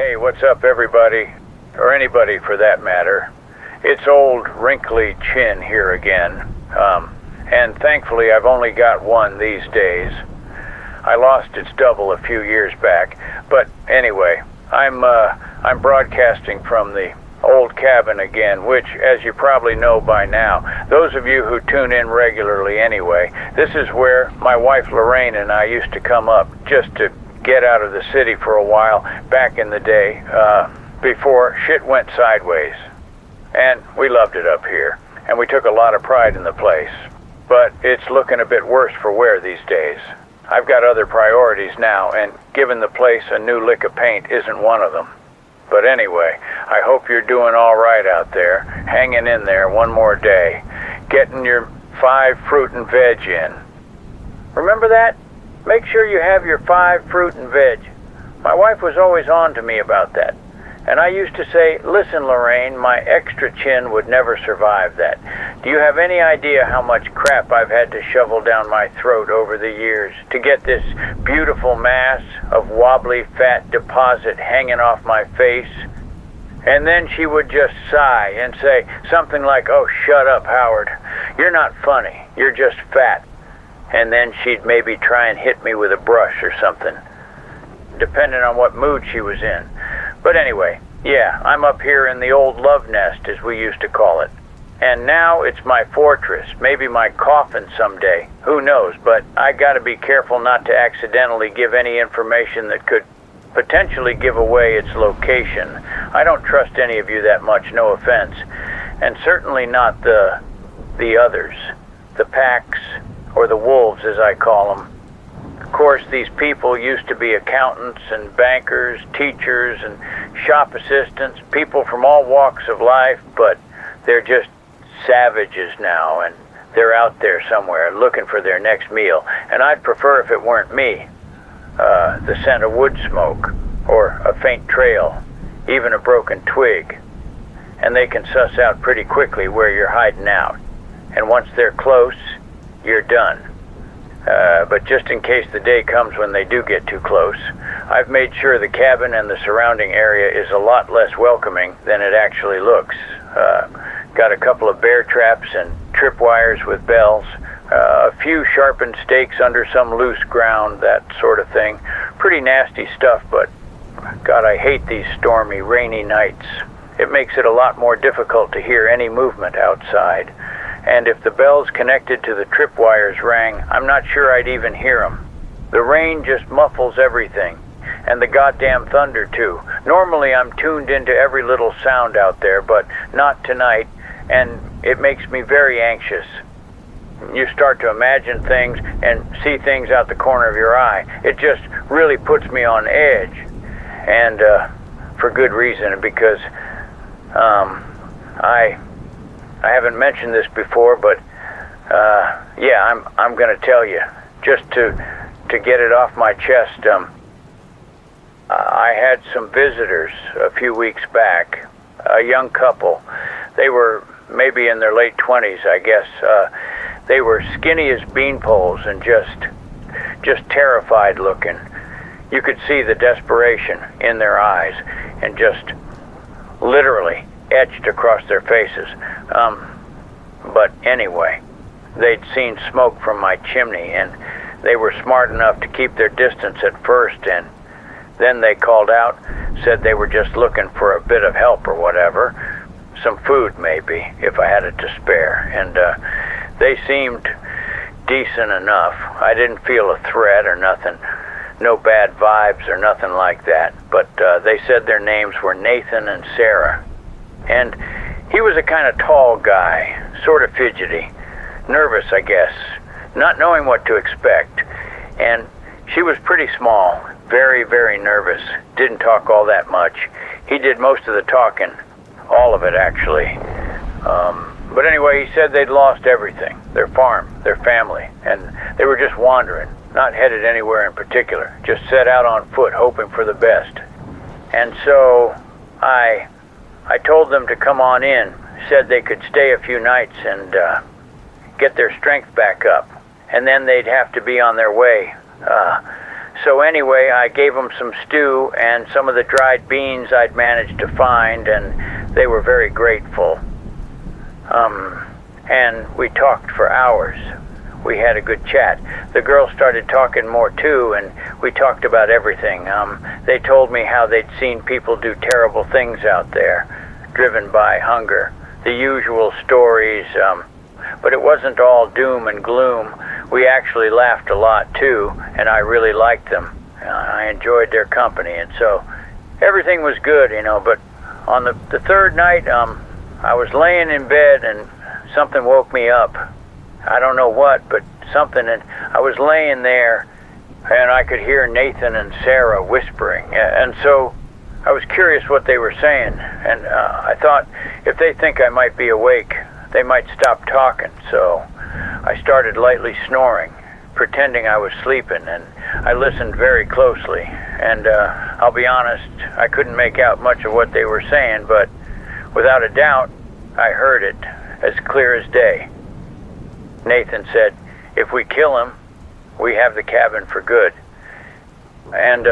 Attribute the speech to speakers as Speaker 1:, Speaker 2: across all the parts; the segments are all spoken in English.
Speaker 1: Hey, what's up, everybody? Or anybody for that matter. It's old wrinkly Chin here again. And thankfully I've only got one these days. I lost its double a few years back. But anyway, I'm broadcasting from the old cabin again, which, as you probably know by now, those of you who tune in regularly anyway, this is where my wife Lorraine and I used to come up just to get out of the city for a while back in the day, before shit went sideways. And we loved it up here, and we took a lot of pride in the place. But it's looking a bit worse for wear these days. I've got other priorities now, and giving the place a new lick of paint isn't one of them. But anyway, I hope you're doing all right out there, hanging in there one more day, getting your 5 fruit and veg in. Remember that? Make sure you have your 5 fruit and veg. My wife was always on to me about that. And I used to say, listen, Lorraine, my extra chin would never survive that. Do you have any idea how much crap I've had to shovel down my throat over the years to get this beautiful mass of wobbly fat deposit hanging off my face? And then she would just sigh and say something like, oh, shut up, Howard. You're not funny. You're just fat. And then she'd maybe try and hit me with a brush or something, depending on what mood she was in. But anyway, yeah, I'm up here in the old love nest, as we used to call it. And now it's my fortress, maybe my coffin someday. Who knows, but I gotta be careful not to accidentally give any information that could potentially give away its location. I don't trust any of you that much, no offense. And certainly not the others, the packs, or the wolves as I call them. Of course, these people used to be accountants and bankers, teachers and shop assistants, people from all walks of life, but they're just savages now, and they're out there somewhere looking for their next meal. And I'd prefer if it weren't me. The scent of wood smoke, or a faint trail, even a broken twig. And they can suss out pretty quickly where you're hiding out. And once they're close, you're done. But just in case the day comes when they do get too close, I've made sure the cabin and the surrounding area is a lot less welcoming than it actually looks. Got a couple of bear traps and tripwires with bells, a few sharpened stakes under some loose ground, that sort of thing. Pretty nasty stuff, but God, I hate these stormy, rainy nights. It makes it a lot more difficult to hear any movement outside. And if the bells connected to the tripwires rang, I'm not sure I'd even hear them. The rain just muffles everything. And the goddamn thunder, too. Normally I'm tuned into every little sound out there, but not tonight, and it makes me very anxious. You start to imagine things and see things out the corner of your eye. It just really puts me on edge. And for good reason, because I haven't mentioned this before, but yeah, I'm going to tell you, just to get it off my chest. I had some visitors a few weeks back, a young couple. They were maybe in their late 20s, I guess. They were skinny as beanpoles and just terrified looking. You could see the desperation in their eyes, and just literally etched across their faces. But anyway, they'd seen smoke from my chimney, and they were smart enough to keep their distance at first, and then they called out, said they were just looking for a bit of help or whatever, some food maybe, if I had it to spare. And they seemed decent enough. I didn't feel a threat or nothing, no bad vibes or nothing like that. But they said their names were Nathan and Sarah. And he was a kind of tall guy, sort of fidgety, nervous, I guess, not knowing what to expect. And she was pretty small, very, very nervous, didn't talk all that much. He did most of the talking, all of it actually. But anyway, he said they'd lost everything, their farm, their family, and they were just wandering, not headed anywhere in particular, just set out on foot hoping for the best. And so I told them to come on in, said they could stay a few nights and get their strength back up, and then they'd have to be on their way So anyway, I gave them some stew and some of the dried beans I'd managed to find, and they were very grateful. And we talked for hours. We had a good chat. The girls started talking more too, and we talked about everything. They told me how they'd seen people do terrible things out there, driven by hunger. The usual stories, but it wasn't all doom and gloom. We actually laughed a lot too, and I really liked them. I enjoyed their company, and so everything was good, but on the third night, I was laying in bed and something woke me up. I don't know what, but something, and I was laying there and I could hear Nathan and Sarah whispering, and so I was curious what they were saying, and I thought if they think I might be awake, they might stop talking, so I started lightly snoring, pretending I was sleeping, and I listened very closely, and I'll be honest, I couldn't make out much of what they were saying, but without a doubt, I heard it as clear as day. Nathan said, if we kill him, we have the cabin for good. And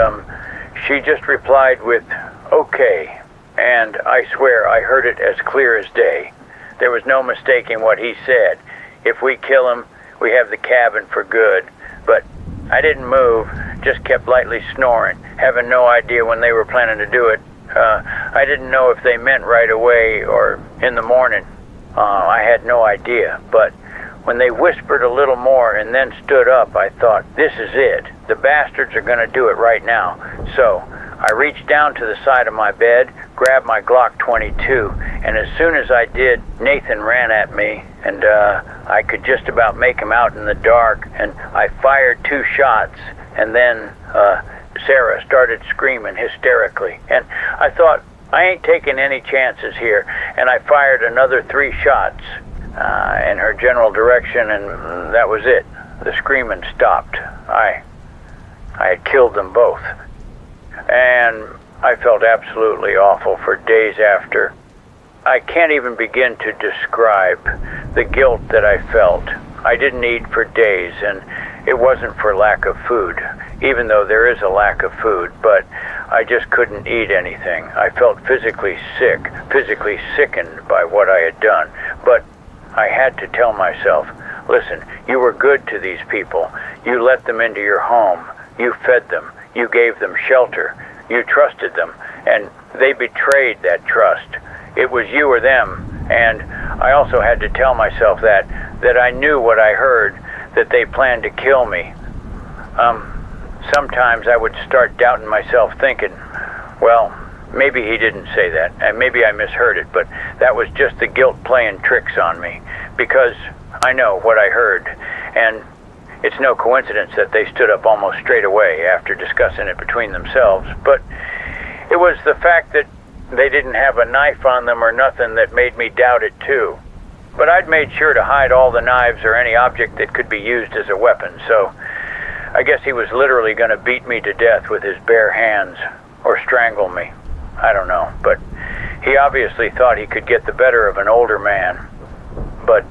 Speaker 1: she just replied with, okay, and I swear I heard it as clear as day. There was no mistaking what he said. If we kill him, we have the cabin for good. But I didn't move, just kept lightly snoring, having no idea when they were planning to do it. I didn't know if they meant right away or in the morning. I had no idea, but when they whispered a little more and then stood up, I thought, this is it. The bastards are going to do it right now. So I reached down to the side of my bed, grabbed my Glock 22, and as soon as I did, Nathan ran at me, and I could just about make him out in the dark, and I fired 2 shots, and then Sarah started screaming hysterically, and I thought, I ain't taking any chances here, and I fired another 3 shots in her general direction, and that was it. The screaming stopped. I had killed them both. And I felt absolutely awful for days after. I can't even begin to describe the guilt that I felt. I didn't eat for days, and it wasn't for lack of food, even though there is a lack of food, but I just couldn't eat anything. I felt physically sick, physically sickened by what I had done, but I had to tell myself, listen, you were good to these people. You let them into your home. You fed them. You gave them shelter. You trusted them, and they betrayed that trust. It was you or them, and I also had to tell myself that I knew what I heard, that they planned to kill me. Sometimes I would start doubting myself, thinking, well, maybe he didn't say that, and maybe I misheard it, but that was just the guilt playing tricks on me, because I know what I heard, and it's no coincidence that they stood up almost straight away after discussing it between themselves, but it was the fact that they didn't have a knife on them or nothing that made me doubt it too. But I'd made sure to hide all the knives or any object that could be used as a weapon, so I guess he was literally going to beat me to death with his bare hands, or strangle me. I don't know, but he obviously thought he could get the better of an older man. But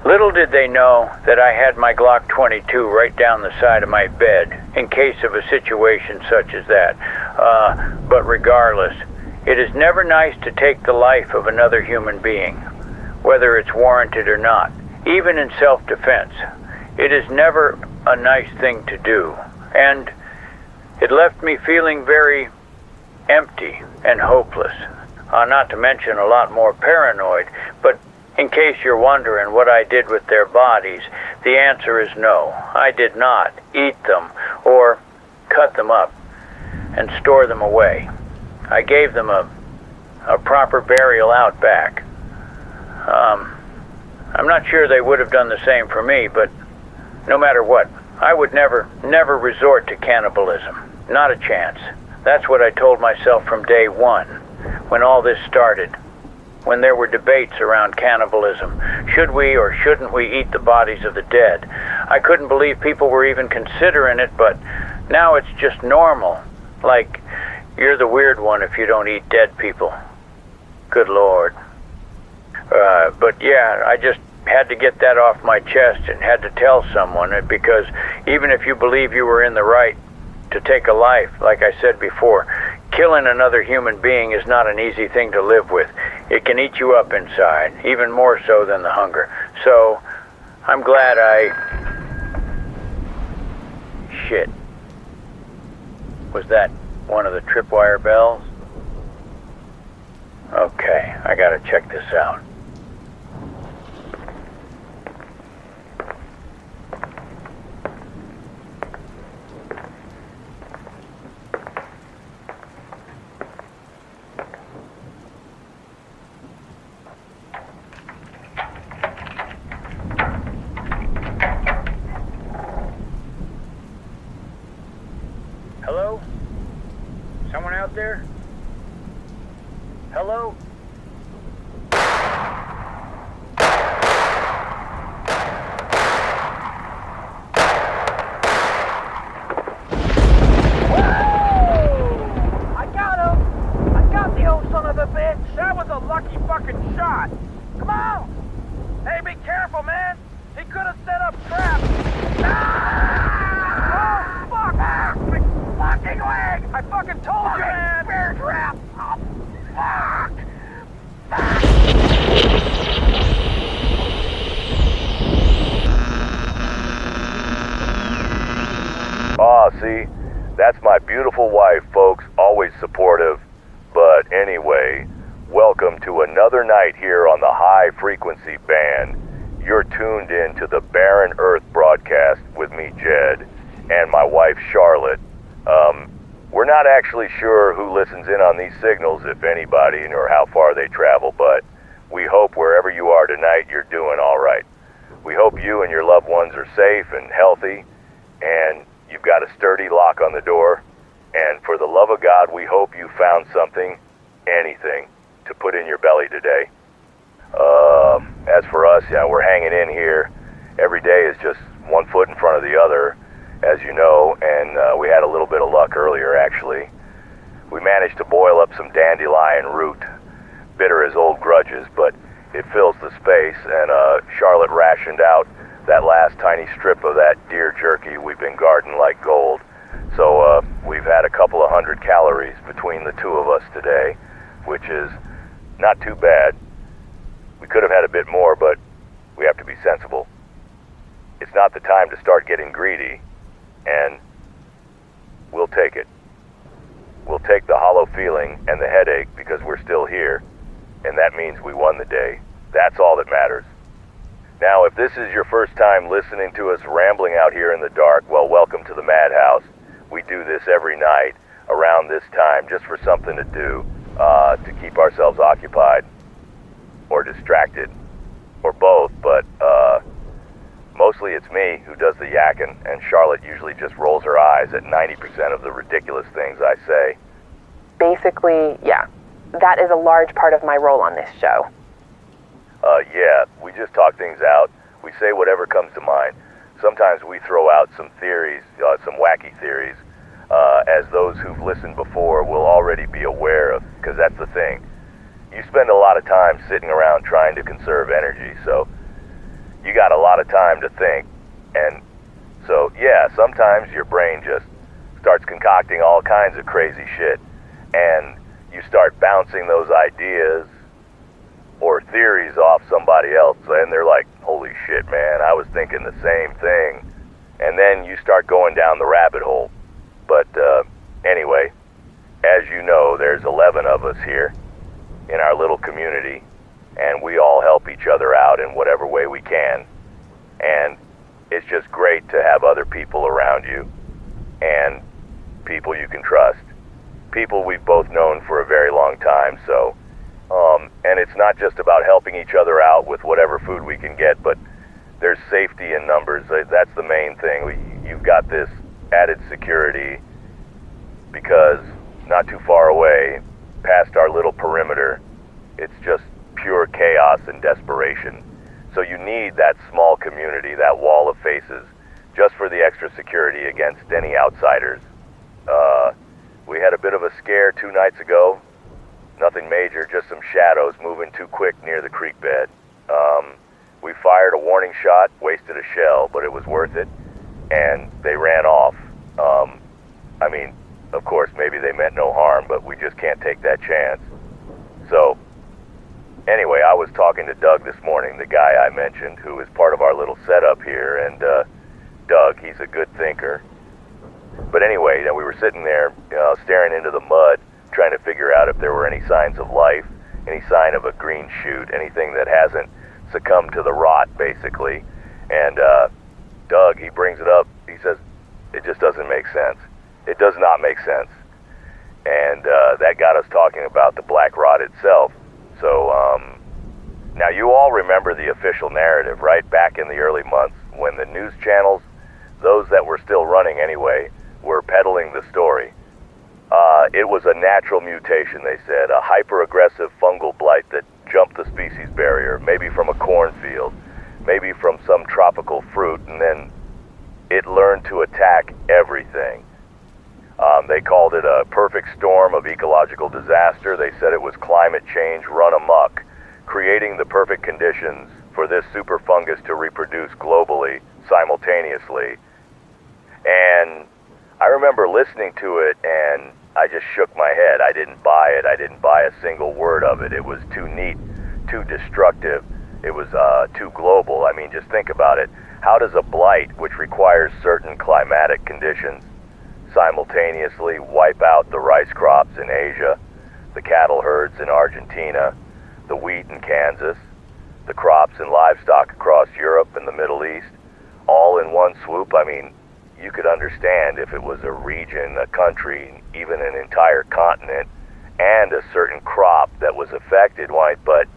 Speaker 1: little did they know that I had my Glock 22 right down the side of my bed in case of a situation such as that. But regardless, it is never nice to take the life of another human being, whether it's warranted or not, even in self-defense. It is never a nice thing to do, and it left me feeling very empty and hopeless, not to mention a lot more paranoid. But in case you're wondering what I did with their bodies, the answer is no. I did not eat them or cut them up and store them away. I gave them a proper burial out back. I'm not sure they would have done the same for me, but no matter what, I would never resort to cannibalism. Not a chance. That's what I told myself from day one, when all this started, when there were debates around cannibalism. Should we or shouldn't we eat the bodies of the dead? I couldn't believe people were even considering it, but now it's just normal. Like, you're the weird one if you don't eat dead people. Good Lord. But yeah, had to get that off my chest and had to tell someone, because even if you believe you were in the right to take a life, like I said before, killing another human being is not an easy thing to live with. It can eat you up inside, even more so than the hunger. So, I'm glad Shit. Was that one of the tripwire bells? Okay, I gotta check this out. Hello? Someone out there? Hello?
Speaker 2: I got him! I got the old son of a bitch! That was a lucky fucking shot! Come on! Hey, be careful, man! He could have set up traps! Ah! Oh, fuck! Ah, my fucking leg! I fucking told you, man! Bear trap! Oh, fuck!
Speaker 3: Ah, see, that's my beautiful wife, folks, always supportive. But anyway, welcome to another night here on the High Frequency Band. You're tuned in to the Barren Earth broadcast with me, Jed, and my wife, Charlotte. We're not actually sure who listens in on these signals, if anybody, or how far they travel, but we hope wherever you are tonight, you're doing all right. We hope you and your loved ones are safe and healthy, and you've got a sturdy lock on the door. And for the love of God, we hope you found something, anything, to put in your belly today. As for us, yeah, we're hanging in here. Every day is just one foot in front of the other, as you know, and we had a little bit of luck earlier, actually. We managed to boil up some dandelion root, bitter as old grudges, but it fills the space, and Charlotte rationed out that last tiny strip of that deer jerky we've been guarding like gold. So we've had a couple of 100 calories between the two of us today, which is not too bad. We could have had a bit more, but we have to be sensible. It's not the time to start getting greedy, and we'll take it. We'll take the hollow feeling and the headache because we're still here, and that means we won the day. That's all that matters. Now, if this is your first time listening to us rambling out here in the dark, well, welcome to the Madhouse. We do this every night around this time just for something to do, to keep ourselves occupied or distracted, or both, but mostly it's me who does the yakking, and Charlotte usually just rolls her eyes at 90% of the ridiculous things I say.
Speaker 4: Basically, yeah, that is a large part of my role on this show.
Speaker 3: Yeah, we just talk things out. We say whatever comes to mind. Sometimes we throw out some theories, some wacky theories, as those who've listened before will already be aware of, because that's the thing. You spend a lot of time sitting around trying to conserve energy, so you got a lot of time to think, and so, yeah, sometimes your brain just starts concocting all kinds of crazy shit, and you start bouncing those ideas or theories off somebody else, and they're like, holy shit, man, I was thinking the same thing. And then you start going down the rabbit hole. But anyway, as you know, there's 11 of us here in our little community, and we all help each other out in whatever way we can. And it's just great to have other people around you, and people you can trust. People we've both known for a very long time, so and it's not just about helping each other out with whatever food we can get, but there's safety in numbers. That's the main thing. You've got this added security because not too far away, past our little perimeter, it's just pure chaos and desperation. So you need that small community, that wall of faces, just for the extra security against any outsiders. We had a bit of a scare 2 nights ago. Nothing major, just some shadows moving too quick near the creek bed. We fired a warning shot, wasted a shell, but it was worth it, and they ran off. I mean, of course, maybe they meant no harm, but we just can't take that chance. So, anyway, I was talking to Doug this morning, the guy I mentioned, who is part of our little setup here, and Doug, he's a good thinker. But anyway, we were sitting there, staring into the mud, trying to figure out if there were any signs of life, any sign of a green shoot, anything that hasn't succumbed to the rot, basically. And Doug, he brings it up. He says, it just doesn't make sense. It does not make sense. And that got us talking about the black rot itself. So, now you all remember the official narrative, right? Back in the early months when the news channels, those that were still running anyway, were peddling the story. It was a natural mutation, they said, a hyper-aggressive fungal blight that jumped the species barrier, maybe from a cornfield, maybe from some tropical fruit, and then it learned to attack everything. They called it a perfect storm of ecological disaster. They said it was climate change run amok, creating the perfect conditions for this super fungus to reproduce globally, simultaneously. And I remember listening to it, and I just shook my head. I didn't buy it. I didn't buy a single word of it. It was too neat, too destructive. It was too global. I mean, just think about it. How does a blight, which requires certain climatic conditions, simultaneously wipe out the rice crops in Asia, the cattle herds in Argentina, the wheat in Kansas, the crops and livestock across Europe and the Middle East, all in one swoop? I mean, you could understand if it was a region, a country, even an entire continent, and a certain crop that was affected, but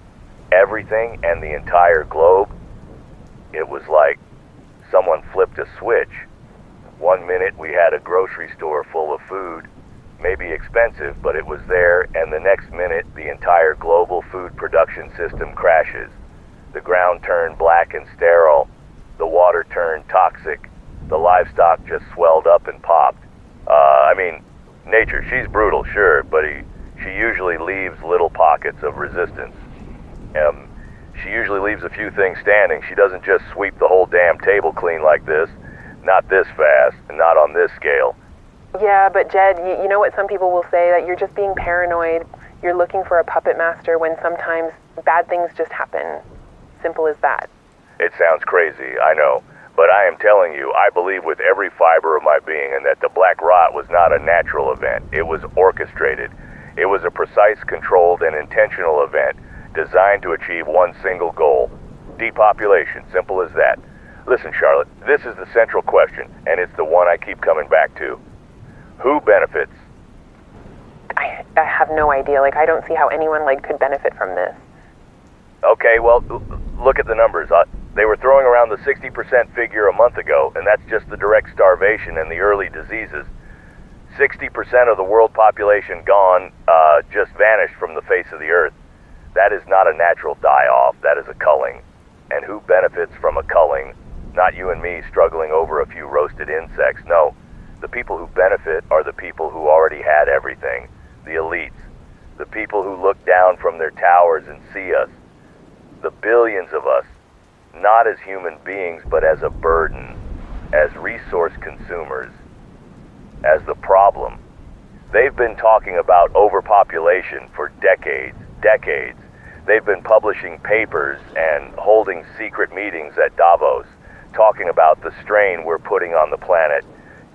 Speaker 3: everything and the entire globe, it was like someone flipped a switch. 1 minute we had a grocery store full of food, maybe expensive, but it was there, and the next minute the entire global food production system crashes. The ground turned black and sterile, the water turned toxic, the livestock just swelled up and popped. I mean, nature, she's brutal, sure, but she usually leaves little pockets of resistance. She usually leaves a few things standing. She doesn't just sweep the whole damn table clean like this. Not this fast, and not on this scale.
Speaker 4: Yeah, but Jed, you know what some people will say? That you're just being paranoid. You're looking for a puppet master when sometimes bad things just happen. Simple as that.
Speaker 3: It sounds crazy, I know. But I am telling you, I believe with every fiber of my being and that the black rot was not a natural event. It was orchestrated. It was a precise, controlled, and intentional event designed to achieve one single goal. Depopulation, simple as that. Listen, Charlotte, this is the central question, and it's the one I keep coming back to. Who benefits?
Speaker 4: I have no idea. I don't see how anyone, could benefit from this.
Speaker 3: Okay, well, look at the numbers. They were throwing around the 60% figure a month ago, and that's just the direct starvation and the early diseases. 60% of the world population gone, just vanished from the face of the earth. That is not a natural die-off, that is a culling. And who benefits from a culling? Not you and me struggling over a few roasted insects. No, the people who benefit are the people who already had everything. The elites. The people who look down from their towers and see us. The billions of us. Not as human beings, but as a burden. As resource consumers. As the problem. They've been talking about overpopulation for decades. They've been publishing papers and holding secret meetings at Davos, talking about the strain we're putting on the planet.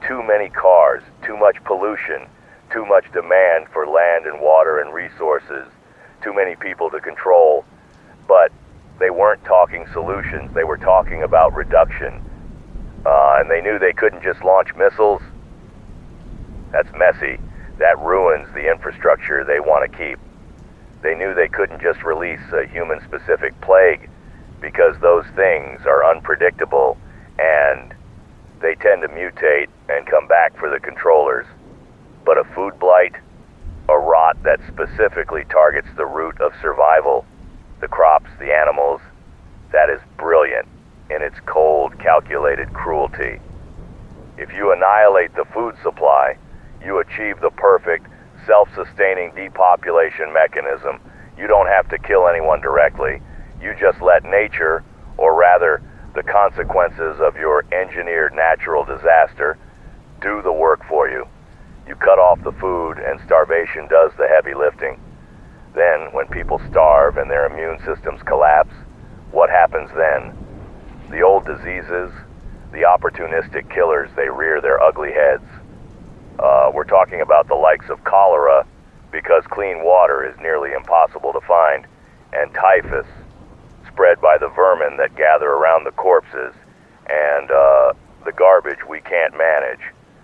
Speaker 3: Too many cars, too much pollution, too much demand for land and water and resources, too many people to control. But they weren't talking solutions, they were talking about reduction. And they knew they couldn't just launch missiles. That's messy. That ruins the infrastructure they want to keep. They knew they couldn't just release a human-specific plague because those things are unpredictable and they tend to mutate and come back for the controllers. But a food blight, a rot that specifically targets the root of survival, the crops, the animals, that is brilliant in its cold, calculated cruelty. If you annihilate the food supply, you achieve the perfect, self-sustaining depopulation mechanism. You don't have to kill anyone directly. You just let nature, or rather, the consequences of your engineered natural disaster, do the work for you. You cut off the food and starvation does the heavy lifting. Then, when people starve and their immune systems collapse, what happens then? The old diseases, the opportunistic killers, they rear their ugly heads. We're talking about the likes of cholera, because clean water is nearly impossible to find, and typhus, spread by the vermin that gather around the corpses, and the garbage we can't manage.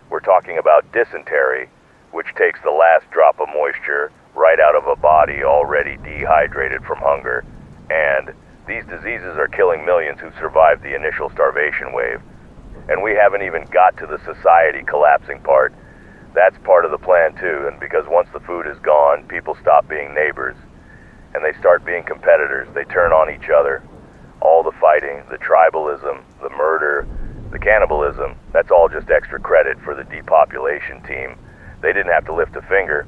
Speaker 3: We're talking about dysentery, which takes the last drop of moisture right out of a body already dehydrated from hunger. And these diseases are killing millions who survived the initial starvation wave. And we haven't even got to the society collapsing part. That's part of the plan too, and because once the food is gone, people stop being neighbors, and they start being competitors. They turn on each other. All the fighting, the tribalism, the murder, the cannibalism, that's all just extra credit for the depopulation team. They didn't have to lift a finger.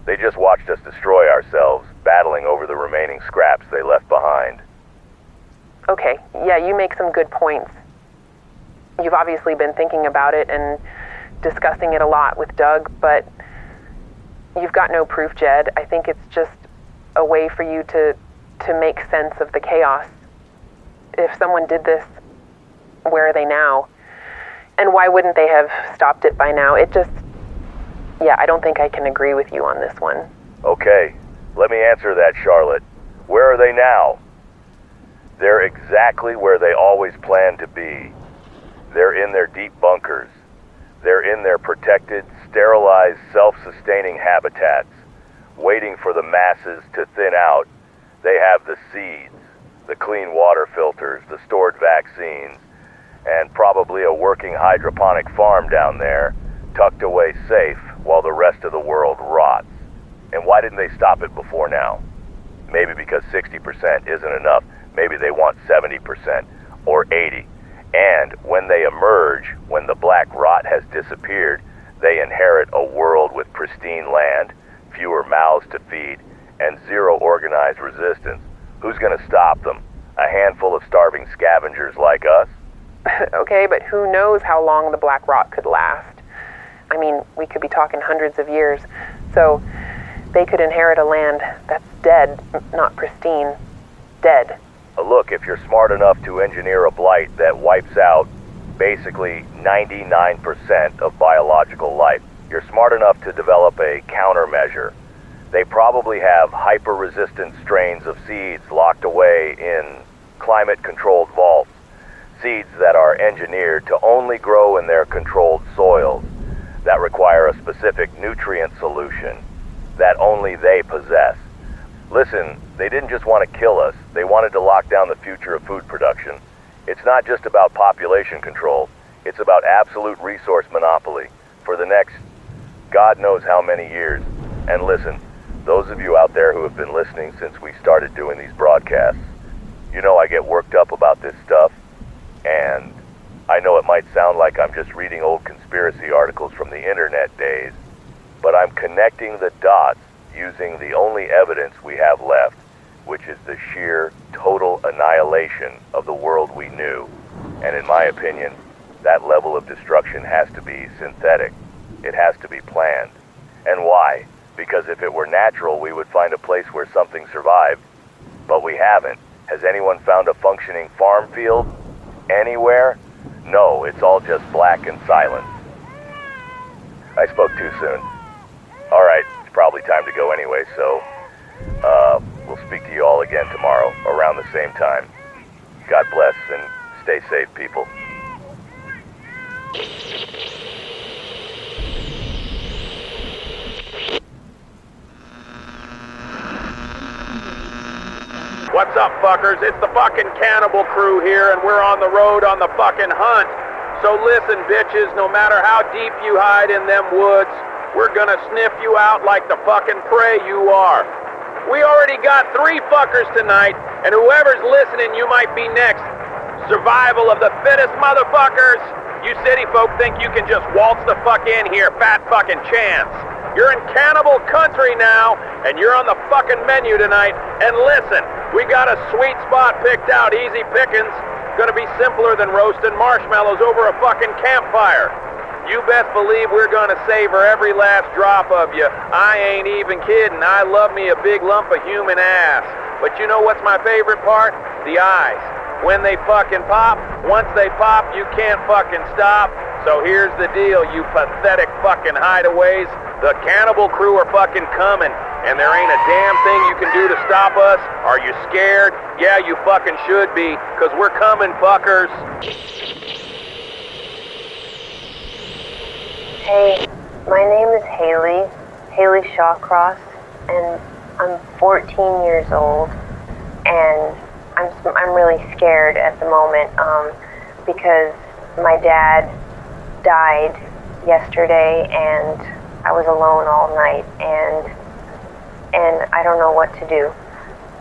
Speaker 3: They just watched us destroy ourselves, battling over the remaining scraps they left behind.
Speaker 4: Okay, yeah, you make some good points. You've obviously been thinking about it and discussing it a lot with Doug, but you've got no proof, Jed. I think it's just a way for you to make sense of the chaos. If someone did this, where are they now? And why wouldn't they have stopped it by now? I don't think I can agree with you on this one.
Speaker 3: Okay, let me answer that, Charlotte. Where are they now? They're exactly where they always planned to be. They're in their deep bunkers. They're in their protected, sterilized, self-sustaining habitats, waiting for the masses to thin out. They have the seeds, the clean water filters, the stored vaccines, and probably a working hydroponic farm down there, tucked away safe while the rest of the world rots. And why didn't they stop it before now? Maybe because 60% isn't enough. Maybe they want 70% or 80%. And when they emerge, when the black rot has disappeared, they inherit a world with pristine land, fewer mouths to feed, and zero organized resistance. Who's going to stop them? A handful of starving scavengers like us?
Speaker 4: Okay, but who knows how long the black rot could last? I mean, we could be talking hundreds of years. So they could inherit a land that's dead, not pristine. Dead.
Speaker 3: Look, if you're smart enough to engineer a blight that wipes out basically 99% of biological life, you're smart enough to develop a countermeasure. They probably have hyper-resistant strains of seeds locked away in climate-controlled vaults. Seeds that are engineered to only grow in their controlled soils, that require a specific nutrient solution that only they possess. Listen, they didn't just want to kill us, they wanted to lock down the future of food production. It's not just about population control, it's about absolute resource monopoly for the next God knows how many years. And listen, those of you out there who have been listening since we started doing these broadcasts, you know I get worked up about this stuff, and I know it might sound like I'm just reading old conspiracy articles from the internet days, but I'm connecting the dots using the only evidence we have left, which is the sheer, total annihilation of the world we knew. And in my opinion, that level of destruction has to be synthetic. It has to be planned. And why? Because if it were natural, we would find a place where something survived. But we haven't. Has anyone found a functioning farm field? Anywhere? No, it's all just black and silence. I spoke too soon. All right, it's probably time to go anyway, so we'll speak to you all again tomorrow around the same time. God bless and stay safe, people.
Speaker 2: What's up, fuckers? It's the fucking Cannibal Crew here, and we're on the road on the fucking hunt. So listen, bitches, no matter how deep you hide in them woods, we're gonna sniff you out like the fucking prey you are. We already got 3 fuckers tonight, and whoever's listening, you might be next. Survival of the fittest, motherfuckers. You city folk think you can just waltz the fuck in here, fat fucking chance. You're in cannibal country now, and you're on the fucking menu tonight. And listen, We got a sweet spot picked out, easy pickings. Gonna be simpler than roasting marshmallows over a fucking campfire. You best believe we're gonna savor every last drop of you. I ain't even kidding. I love me a big lump of human ass. But you know what's my favorite part? The eyes. When they fucking pop, once they pop, you can't fucking stop. So here's the deal, you pathetic fucking hideaways. The cannibal crew are fucking coming, and there ain't a damn thing you can do to stop us. Are you scared? Yeah, you fucking should be, 'cause we're coming, fuckers.
Speaker 5: Hey, my name is Haley Shawcross, and I'm 14 years old, and I'm really scared at the moment, because my dad died yesterday, and I was alone all night, and I don't know what to do.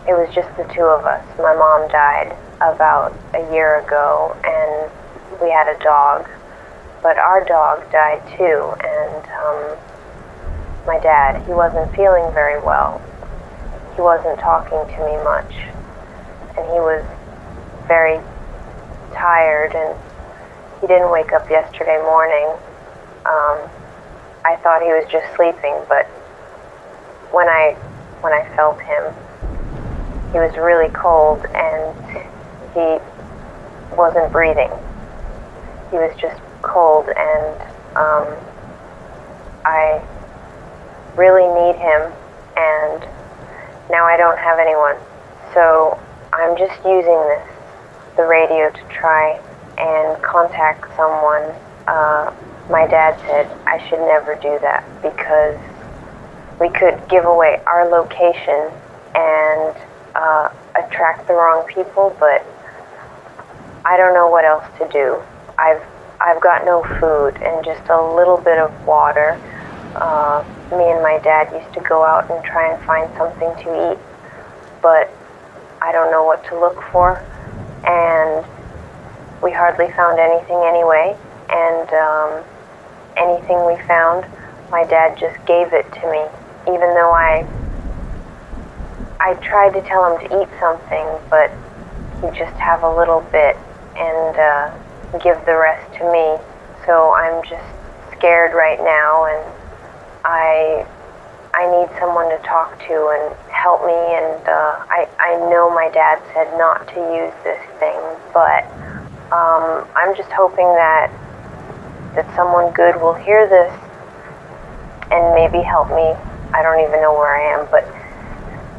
Speaker 5: It was just the two of us. My mom died about a year ago, and we had a dog. But our dog died too, and my dad, he wasn't feeling very well. He wasn't talking to me much, and he was very tired, and he didn't wake up yesterday morning. I thought he was just sleeping, but when I felt him, he was really cold, and he wasn't breathing. He was just cold, and I really need him, and now I don't have anyone. So I'm just using the radio to try and contact someone. My dad said I should never do that because we could give away our location and attract the wrong people, but I don't know what else to do. I've got no food and just a little bit of water. Me and my dad used to go out and try and find something to eat, but I don't know what to look for, and we hardly found anything anyway, and anything we found, my dad just gave it to me, even though I tried to tell him to eat something, but he'd just have a little bit and give the rest to me. So I'm just scared right now, and I need someone to talk to and help me, and I know my dad said not to use this thing, but I'm just hoping that someone good will hear this and maybe help me. I don't even know where I am, but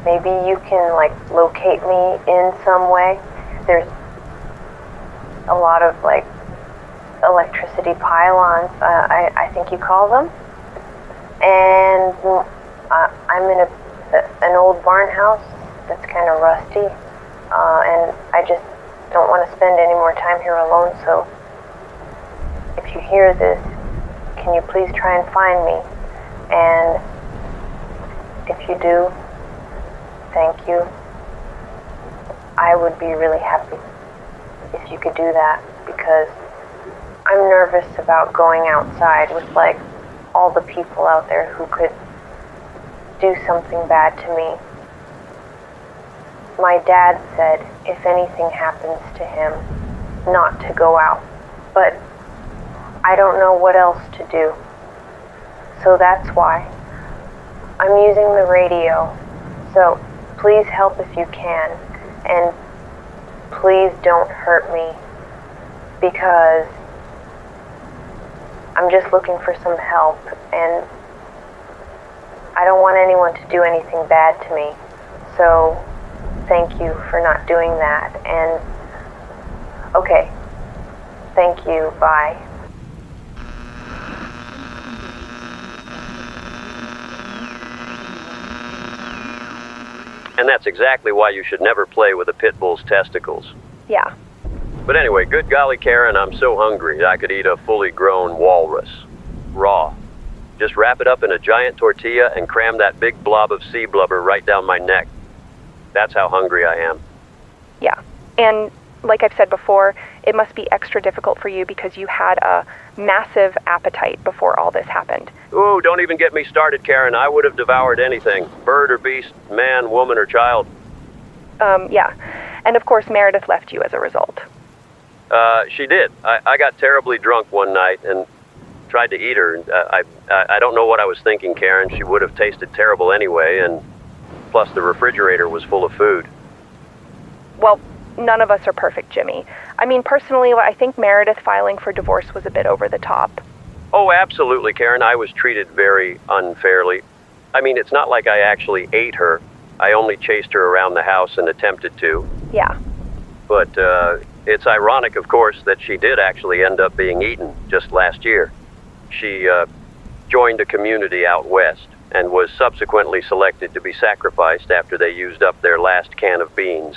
Speaker 5: maybe you can like locate me in some way. There's a lot of like electricity pylons, I think you call them, and I'm in an old barn house that's kind of rusty, and I just don't want to spend any more time here alone. So if you hear this, can you please try and find me? And if you do, thank you. I would be really happy if you could do that, because I'm nervous about going outside with like all the people out there who could do something bad to me. My dad said if anything happens to him, not to go out, but I don't know what else to do. So that's why I'm using the radio. So please help if you can, and please don't hurt me, because I'm just looking for some help, and I don't want anyone to do anything bad to me. So thank you for not doing that, and okay, thank you, bye.
Speaker 6: And that's exactly why you should never play with a pit bull's testicles.
Speaker 4: Yeah.
Speaker 6: But anyway, good golly, Karen, I'm so hungry I could eat a fully grown walrus. Raw. Just wrap it up in a giant tortilla and cram that big blob of sea blubber right down my neck. That's how hungry I am.
Speaker 7: Yeah. And like I've said before, it must be extra difficult for you because you had a massive appetite before all this happened.
Speaker 6: Ooh, don't even get me started, Karen. I would have devoured anything. Bird or beast, man, woman, or child.
Speaker 7: Yeah. And of course, Meredith left you as a result.
Speaker 6: She did. I got terribly drunk one night and tried to eat her. I don't know what I was thinking, Karen. She would have tasted terrible anyway, and plus the refrigerator was full of food.
Speaker 7: Well, none of us are perfect, Jimmy. I mean, personally, I think Meredith filing for divorce was a bit over the top.
Speaker 6: Oh, absolutely, Karen. I was treated very unfairly. I mean, it's not like I actually ate her. I only chased her around the house and attempted to.
Speaker 7: Yeah.
Speaker 6: But it's ironic, of course, that she did actually end up being eaten just last year. She joined a community out west and was subsequently selected to be sacrificed after they used up their last can of beans.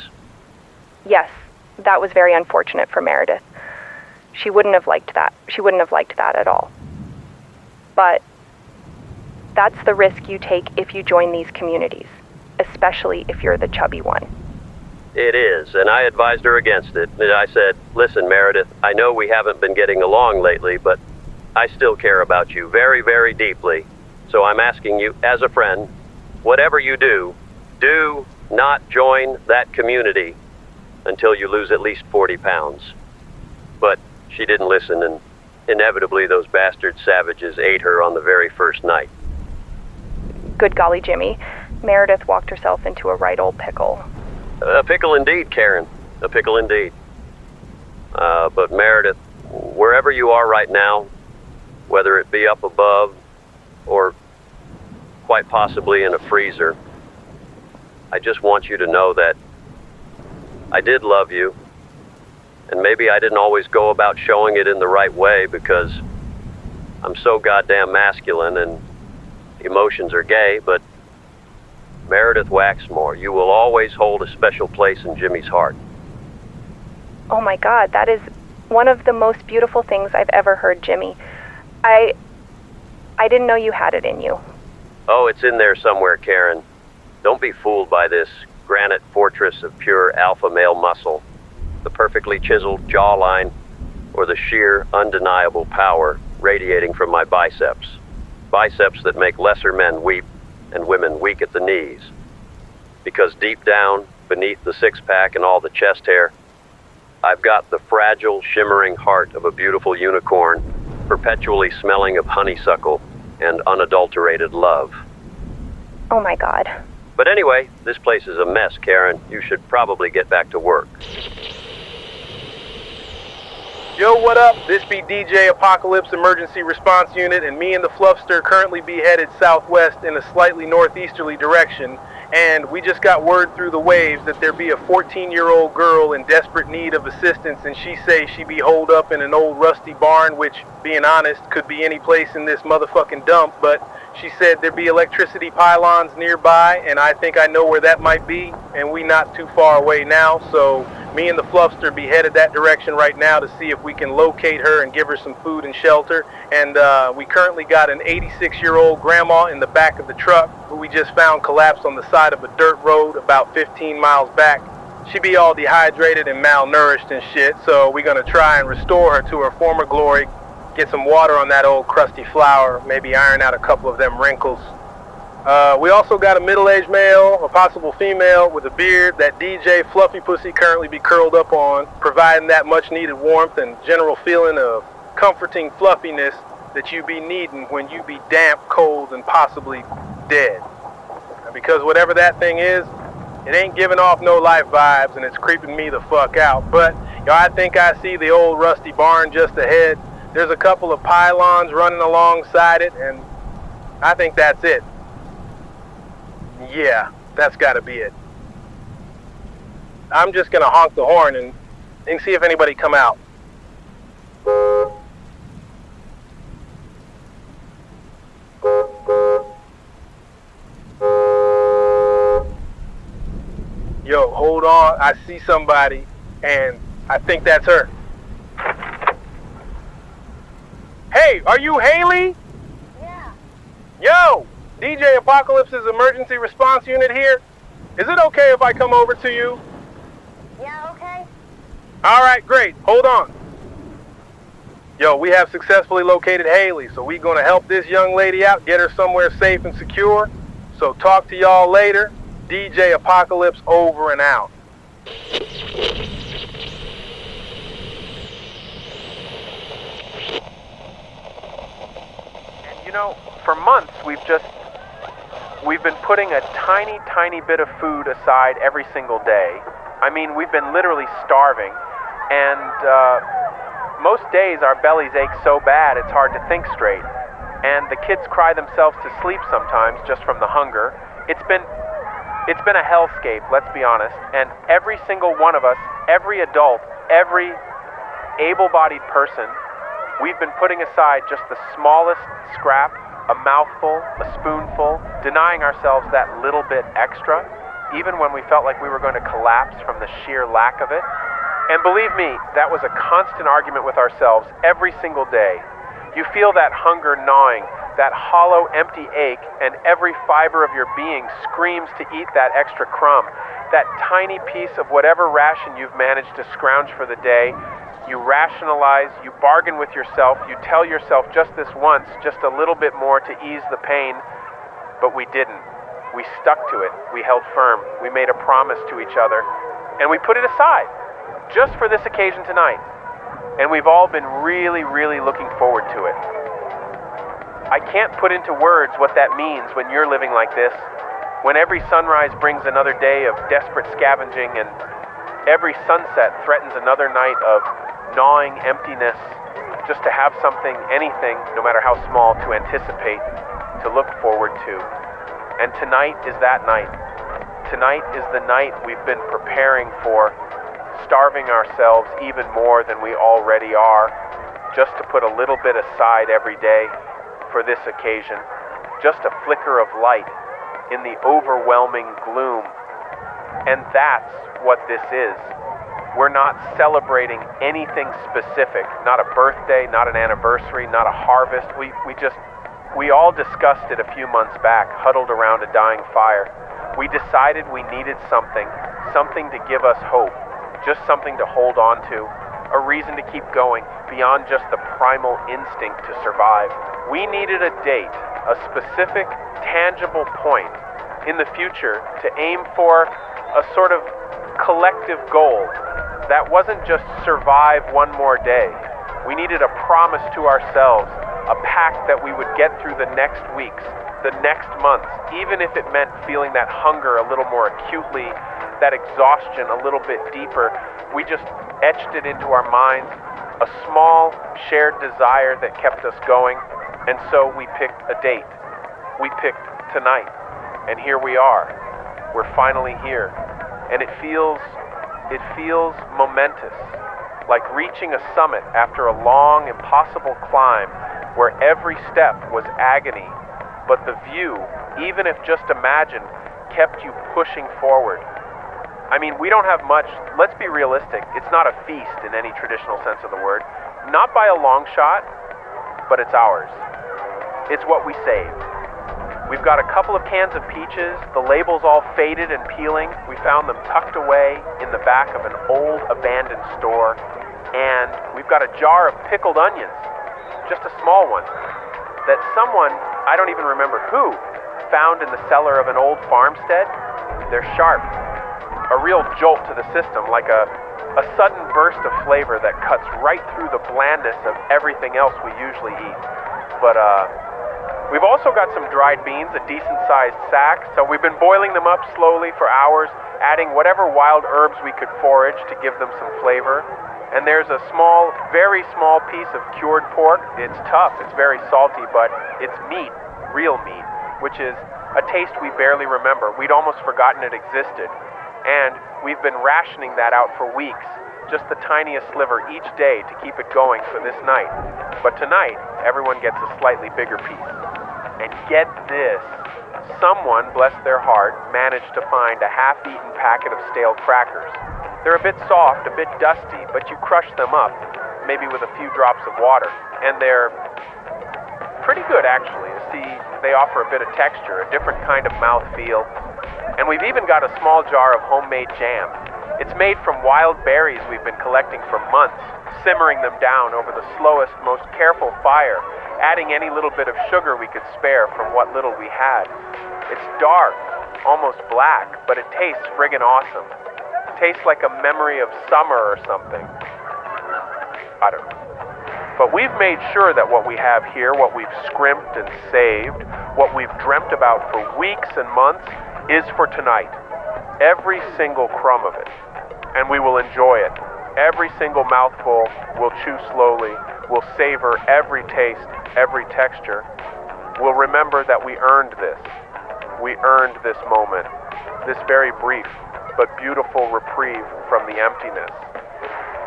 Speaker 7: Yes, that was very unfortunate for Meredith. She wouldn't have liked that. She wouldn't have liked that at all. But that's the risk you take if you join these communities, especially if you're the chubby one.
Speaker 6: It is, and I advised her against it. I said, listen, Meredith, I know we haven't been getting along lately, but I still care about you very, very deeply. So I'm asking you, as a friend, whatever you do not join that community until you lose at least 40 pounds. But she didn't listen, and inevitably those bastard savages ate her on the very first night.
Speaker 7: Good golly, Jimmy. Meredith walked herself into a right old pickle.
Speaker 6: A pickle indeed, Karen. A pickle indeed. But Meredith, wherever you are right now, whether it be up above or quite possibly in a freezer, I just want you to know that I did love you, and maybe I didn't always go about showing it in the right way because I'm so goddamn masculine and emotions are gay, but Meredith Waxmore, you will always hold a special place in Jimmy's heart.
Speaker 7: Oh my God, that is one of the most beautiful things I've ever heard, Jimmy. I didn't know you had it in you.
Speaker 6: Oh, it's in there somewhere, Karen. Don't be fooled by this granite fortress of pure alpha male muscle, the perfectly chiseled jawline, or the sheer, undeniable power radiating from my biceps. Biceps that make lesser men weep and women weak at the knees. Because deep down, beneath the six-pack and all the chest hair, I've got the fragile, shimmering heart of a beautiful unicorn, perpetually smelling of honeysuckle and unadulterated love.
Speaker 7: Oh my God.
Speaker 6: But anyway, this place is a mess, Karen. You should probably get back to work.
Speaker 2: Yo, what up? This be DJ Apocalypse Emergency Response Unit, and me and the Fluffster currently be headed southwest in a slightly northeasterly direction, and we just got word through the waves that there be a 14-year-old girl in desperate need of assistance, and she say she be holed up in an old rusty barn, which, being honest, could be any place in this motherfucking dump, but she said there be electricity pylons nearby, and I think I know where that might be, and we not too far away now, so me and the Fluffster be headed that direction right now to see if we can locate her and give her some food and shelter. And we currently got an 86-year-old grandma in the back of the truck who we just found collapsed on the side of a dirt road about 15 miles back. She be all dehydrated and malnourished and shit, so we're gonna try and restore her to her former glory, get some water on that old crusty flour, maybe iron out a couple of them wrinkles. We also got a middle-aged male, a possible female with a beard that DJ Fluffy Pussy currently be curled up on, providing that much-needed warmth and general feeling of comforting fluffiness that you be needing when you be damp, cold, and possibly dead. And because whatever that thing is, it ain't giving off no life vibes, and it's creeping me the fuck out. But, yo, I think I see the old rusty barn just ahead. There's a couple of pylons running alongside it, and I think that's it. Yeah, that's gotta be it. I'm just gonna honk the horn and see if anybody come out. Yo, hold on, I see somebody, and I think that's her. Hey, are you Haley?
Speaker 5: Yeah.
Speaker 2: Yo! DJ Apocalypse's emergency response unit here. Is it okay if I come over to you?
Speaker 5: Yeah, okay.
Speaker 2: Alright, great. Hold on. Yo, we have successfully located Haley, so we're gonna help this young lady out, get her somewhere safe and secure. So talk to y'all later. DJ Apocalypse over and out. And you know, for months we've been putting a tiny bit of food aside every single day. I mean, we've been literally starving, and most days our bellies ache so bad it's hard to think straight. And the kids cry themselves to sleep sometimes just from the hunger. It's been a hellscape, let's be honest. And every single one of us, every adult, every able-bodied person, we've been putting aside just the smallest scrap, a mouthful, a spoonful, denying ourselves that little bit extra, even when we felt like we were going to collapse from the sheer lack of it. And believe me, that was a constant argument with ourselves every single day. You feel that hunger gnawing, that hollow, empty ache, and every fiber of your being screams to eat that extra crumb, that tiny piece of whatever ration you've managed to scrounge for the day. You rationalize, you bargain with yourself, you tell yourself just this once, just a little bit more to ease the pain, but we didn't. We stuck to it, we held firm, we made a promise to each other, and we put it aside, just for this occasion tonight. And we've all been really looking forward to it. I can't put into words what that means when you're living like this, when every sunrise brings another day of desperate scavenging and every sunset threatens another night of gnawing emptiness, just to have something, anything, no matter how small, to anticipate, to look forward to. And tonight is that night. Tonight is the night we've been preparing for, starving ourselves even more than we already are, just to put a little bit aside every day for this occasion, just a flicker of light in the overwhelming gloom. And that's what this is. We're not celebrating anything specific, not a birthday, not an anniversary, not a harvest. We all discussed it a few months back, huddled around a dying fire. We decided we needed something to give us hope. Just something to hold on to, a reason to keep going, beyond just the primal instinct to survive. We needed a date, a specific, tangible point in the future to aim for a sort of collective goal that wasn't just survive one more day. We needed a promise to ourselves, a pact that we would get through the next weeks, the next months, even if it meant feeling that hunger a little more acutely, that exhaustion a little bit deeper. We just etched it into our minds, a small shared desire that kept us going, and so we picked a date. We picked tonight, and here we are. We're finally here, and it feels momentous, like reaching a summit after a long, impossible climb where every step was agony, but the view, even if just imagined, kept you pushing forward. I mean, we don't have much. Let's be realistic. It's not a feast in any traditional sense of the word. Not by a long shot, but it's ours. It's what we saved. We've got a couple of cans of peaches, the labels all faded and peeling. We found them tucked away in the back of an old abandoned store. And we've got a jar of pickled onions, just a small one, that someone, I don't even remember who, found in the cellar of an old farmstead. They're sharp. A real jolt to the system, like a sudden burst of flavor that cuts right through the blandness of everything else we usually eat. But we've also got some dried beans, a decent-sized sack, so we've been boiling them up slowly for hours, adding whatever wild herbs we could forage to give them some flavor. And there's a small, very small piece of cured pork. It's tough, it's very salty, but it's meat, real meat, which is a taste we barely remember. We'd almost forgotten it existed. And we've been rationing that out for weeks, just the tiniest sliver each day to keep it going for this night. But tonight, everyone gets a slightly bigger piece. And get this, someone, bless their heart, managed to find a half-eaten packet of stale crackers. They're a bit soft, a bit dusty, but you crush them up, maybe with a few drops of water. And they're pretty good, actually. See, they offer a bit of texture, a different kind of mouthfeel. And we've even got a small jar of homemade jam. It's made from wild berries we've been collecting for months, simmering them down over the slowest, most careful fire, adding any little bit of sugar we could spare from what little we had. It's dark, almost black, but it tastes friggin' awesome. Tastes like a memory of summer or something. I don't know. But we've made sure that what we have here, what we've scrimped and saved, what we've dreamt about for weeks and months, is for tonight. Every single crumb of it. And we will enjoy it. Every single mouthful we'll chew slowly. We'll savor every taste, every texture. We'll remember that we earned this. We earned this moment. This very brief but beautiful reprieve from the emptiness.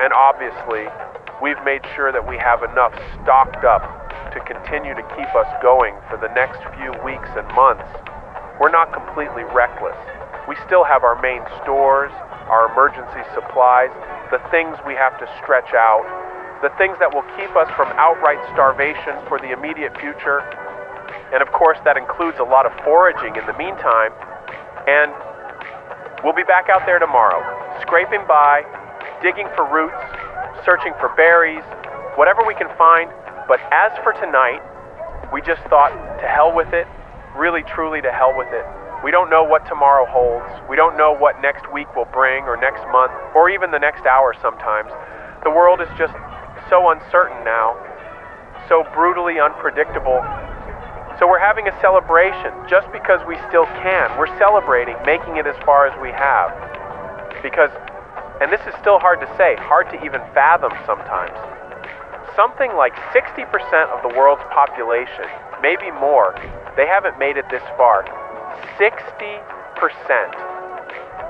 Speaker 2: And obviously, we've made sure that we have enough stocked up to continue to keep us going for the next few weeks and months. We're not completely reckless. We still have our main stores, our emergency supplies, the things we have to stretch out, the things that will keep us from outright starvation for the immediate future. And of course, that includes a lot of foraging in the meantime. And we'll be back out there tomorrow, scraping by, digging for roots, searching for berries, whatever we can find. But as for tonight, we just thought, to hell with it, really truly to hell with it. We don't know what tomorrow holds. We don't know what next week will bring, or next month, or even the next hour sometimes. The world is just so uncertain now, so brutally unpredictable. So we're having a celebration just because we still can. We're celebrating, making it as far as we have. Because, and this is still hard to say, hard to even fathom sometimes, something like 60% of the world's population, maybe more, they haven't made it this far. 60%.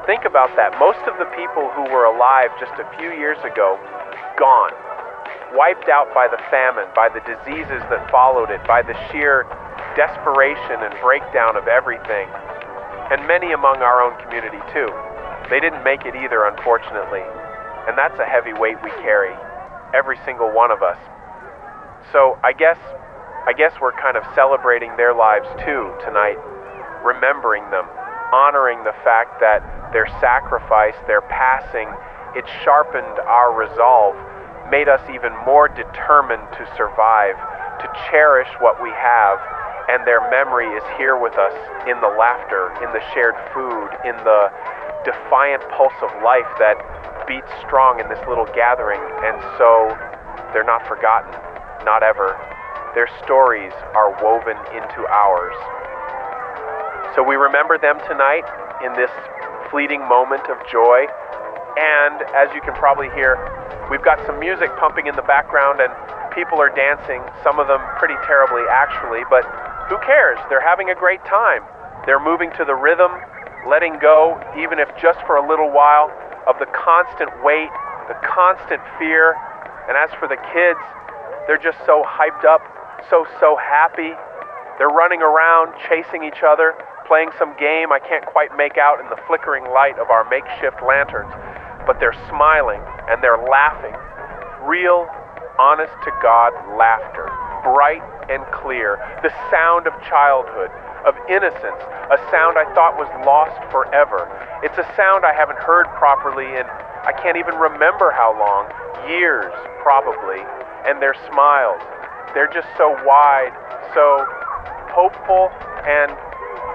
Speaker 2: Think about that. Most of the people who were alive just a few years ago, gone. Wiped out by the famine, by the diseases that followed it, by the sheer desperation and breakdown of everything. And many among our own community too. They didn't make it either, unfortunately. And that's a heavy weight we carry. Every single one of us. So I guess we're kind of celebrating their lives too tonight. Remembering them, honoring the fact that their sacrifice, their passing, it sharpened our resolve, made us even more determined to survive, to cherish what we have, and their memory is here with us in the laughter, in the shared food, in the defiant pulse of life that beats strong in this little gathering, and so they're not forgotten, not ever. Their stories are woven into ours. So we remember them tonight in this fleeting moment of joy. And as you can probably hear, we've got some music pumping in the background and people are dancing, some of them pretty terribly actually, but who cares? They're having a great time. They're moving to the rhythm, letting go, even if just for a little while, of the constant weight, the constant fear. And as for the kids, they're just so hyped up, so happy. They're running around, chasing each other, playing some game I can't quite make out in the flickering light of our makeshift lanterns, but they're smiling and they're laughing. Real, honest-to-God laughter, bright and clear, the sound of childhood, of innocence, a sound I thought was lost forever. It's a sound I haven't heard properly in I can't even remember how long, years probably, and their smiles, they're just so wide, so hopeful and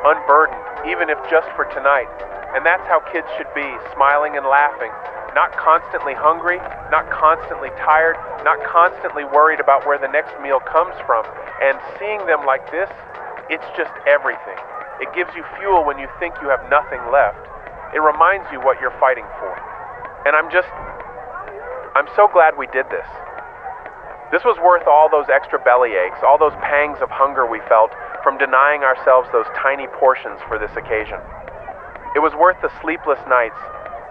Speaker 2: unburdened, even if just for tonight. And that's how kids should be, smiling and laughing, not constantly hungry, not constantly tired, not constantly worried about where the next meal comes from. And seeing them like this, it's just everything. It gives you fuel when you think you have nothing left. It reminds you what you're fighting for. And I'm so glad we did this. This was worth all those extra belly aches, all those pangs of hunger we felt from denying ourselves those tiny portions for this occasion. It was worth the sleepless nights,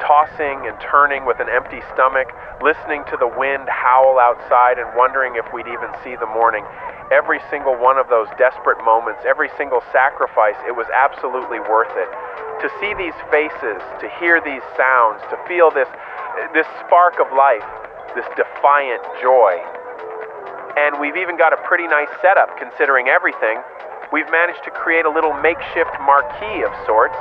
Speaker 2: tossing and turning with an empty stomach, listening to the wind howl outside and wondering if we'd even see the morning. Every single one of those desperate moments, every single sacrifice, it was absolutely worth it. To see these faces, to hear these sounds, to feel this spark of life, this defiant joy. And we've even got a pretty nice setup considering everything. We've managed to create a little makeshift marquee of sorts.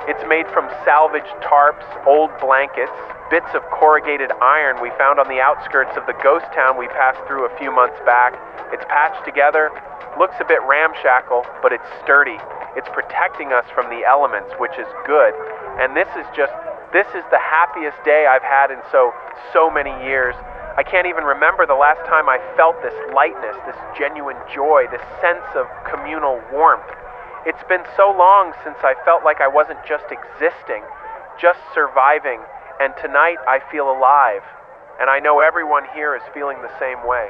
Speaker 2: It's made from salvaged tarps, old blankets, bits of corrugated iron we found on the outskirts of the ghost town we passed through a few months back. It's patched together, looks a bit ramshackle, but it's sturdy. It's protecting us from the elements, which is good. And this is just
Speaker 8: This is the happiest day I've had in so many years. I can't even remember the last time I felt this lightness, this genuine joy, this sense of communal warmth. It's been so long since I felt like I wasn't just existing, just surviving, and tonight I feel alive. And I know everyone here is feeling the same way.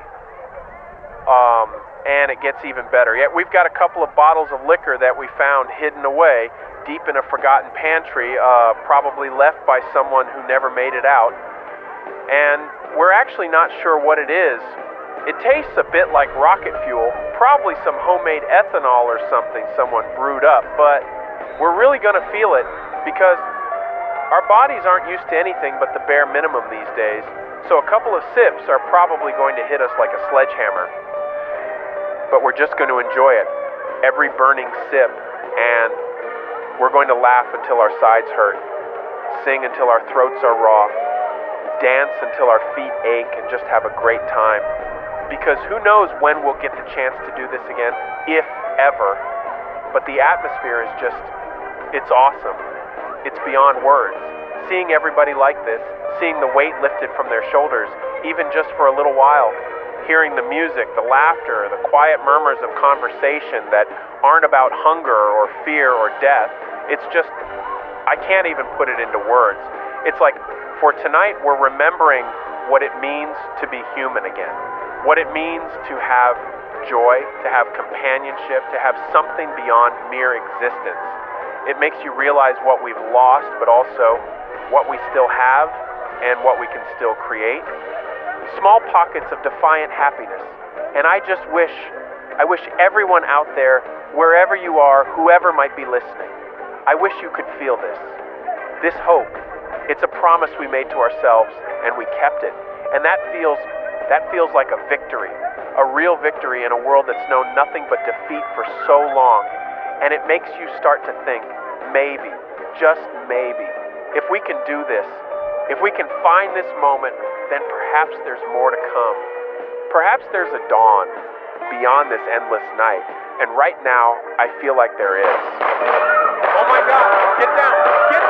Speaker 8: And it gets even better. Yet we've got a couple of bottles of liquor that we found hidden away deep in a forgotten pantry, probably left by someone who never made it out. And we're actually not sure what it is. It tastes a bit like rocket fuel, probably some homemade ethanol or something someone brewed up, but we're really gonna feel it because our bodies aren't used to anything but the bare minimum these days, so a couple of sips are probably going to hit us like a sledgehammer. But we're just going to enjoy it, every burning sip, and we're going to laugh until our sides hurt, sing until our throats are raw, dance until our feet ache, and just have a great time. Because who knows when we'll get the chance to do this again, if ever. But the atmosphere is just, it's awesome. It's beyond words. Seeing everybody like this, seeing the weight lifted from their shoulders, even just for a little while, hearing the music, the laughter, the quiet murmurs of conversation that aren't about hunger or fear or death. It's just, I can't even put it into words. It's like, for tonight, we're remembering what it means to be human again. What it means to have joy, to have companionship, to have something beyond mere existence. It makes you realize what we've lost, but also what we still have and what we can still create. Small pockets of defiant happiness. And I wish everyone out there, wherever you are, whoever might be listening, I wish you could feel this hope. It's a promise we made to ourselves, and we kept it. And that feels like a victory, a real victory in a world that's known nothing but defeat for so long. And it makes you start to think, maybe, just maybe, if we can do this, if we can find this moment, then perhaps there's more to come. Perhaps there's a dawn beyond this endless night. And right now, I feel like there is. Oh my God, get down! Get